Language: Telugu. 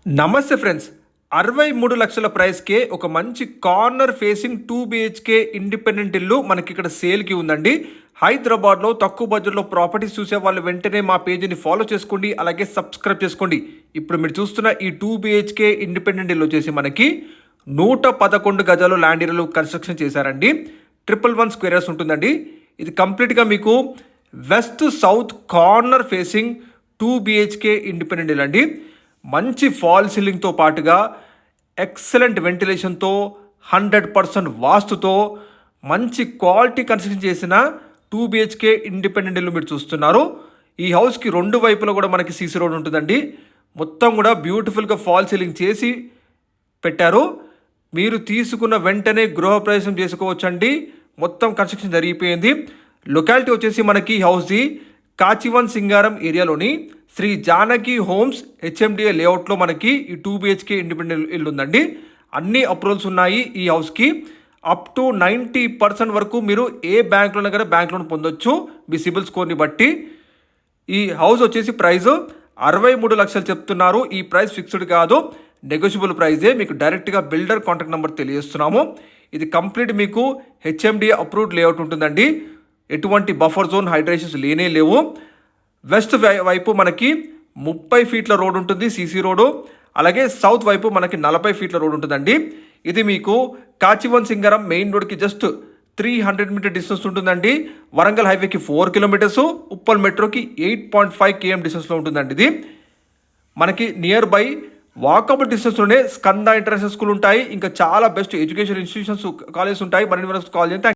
నమస్తే ఫ్రెండ్స్. 63 లక్షల ప్రైస్‌కే ఒక మంచి కార్నర్ ఫేసింగ్ 2 బీహెచ్‌కే ఇండిపెండెంట్ ఇల్లు మనకిక్కడ సేల్‌కి ఉందండి. హైదరాబాద్‌లో తక్కువ బడ్జెట్‌లో ప్రాపర్టీస్ చూసేవాళ్ళు వెంటనే మా పేజ్‌ని ఫాలో చేసుకోండి. అలాగే సబ్స్క్రైబ్ చేసుకోండి. ఇప్పుడు మీరు చూస్తున్న ఈ 2 బీహెచ్‌కే ఇండిపెండెంట్ ఇల్లు వచ్చేసి మనకి 111 గజాలు ల్యాండ్ ఏరియాలో కన్‌స్ట్రక్షన్ చేశారండి. 111 స్క్వేర్ యార్డ్స్ ఉంటుందండి. ఇది కంప్లీట్‌గా మీకు west south corner facing 2 BHK independent ఇల్లు అండి. మంచి ఫాల్ సీలింగ్తో పాటుగా ఎక్సలెంట్ వెంటిలేషన్తో 100% వాస్తుతో మంచి క్వాలిటీ కన్స్ట్రక్షన్ చేసిన 2 బీహెచ్కే ఇండిపెండెంట్ ఇల్లు మీరు చూస్తున్నారు. ఈ హౌస్కి రెండు వైపులా కూడా మనకి సీసీ రోడ్ ఉంటుందండి. మొత్తం కూడా బ్యూటిఫుల్గా ఫాల్ సీలింగ్ చేసి పెట్టారు. మీరు తీసుకున్న వెంటనే గృహప్రవేశం చేసుకోవచ్చండి. మొత్తం కన్స్ట్రక్షన్ జరిగిపోయింది. లొకాలిటీ వచ్చేసి మనకి హౌస్ది కాచివన్ సింగారం ఏరియాలోని శ్రీ జానకి హోమ్స్ హెచ్ఎండిఏ లేఅవుట్లో మనకి ఈ 2 బీహెచ్కే ఇండిపెండెంట్ ఇల్లు ఉందండి. అన్ని అప్రూవల్స్ ఉన్నాయి ఈ హౌస్కి. అప్ టు 90% వరకు మీరు ఏ బ్యాంక్లోనే కానీ బ్యాంక్ లోన్ పొందొచ్చు మీ సిబిల్ స్కోర్ని బట్టి. ఈ హౌస్ వచ్చేసి ప్రైస్ 63 లక్షలు చెప్తున్నారు. ఈ ప్రైస్ ఫిక్స్డ్ కాదు, నెగోషియబుల్ ప్రైజే. మీకు డైరెక్ట్గా బిల్డర్ కాంటాక్ట్ నెంబర్ తెలియజేస్తున్నాము. ఇది కంప్లీట్ మీకు హెచ్ఎండిఏ అప్రూవ్డ్ లేఅవుట్ ఉంటుందండి. ఎటువంటి బఫర్ జోన్ హైడ్రేషన్స్ లేనే లేవు. వెస్ట్ వైపు మనకి 30 ఫీట్ల రోడ్ ఉంటుంది, సీసీ రోడ్డు. అలాగే సౌత్ వైపు మనకి 40 ఫీట్ల రోడ్ ఉంటుందండి. ఇది మీకు కాచివన్ సింగారం మెయిన్ రోడ్కి జస్ట్ 300 మీటర్ డిస్టెన్స్ ఉంటుందండి. వరంగల్ హైవేకి 4 కిలోమీటర్స్, ఉప్పల్ మెట్రోకి 8.5 km డిస్టెన్స్లో ఉంటుందండి. ఇది మనకి నియర్ బై వాకబుల్ డిస్టెన్స్లోనే స్కంద ఇంటర్నేషనల్ స్కూల్ ఉంటాయి. ఇంకా చాలా బెస్ట్ ఎడ్యుకేషన్ ఇన్స్టిట్యూషన్స్ కాలేజెస్ ఉంటాయి. మరిన్ని కాల్ చేయండి.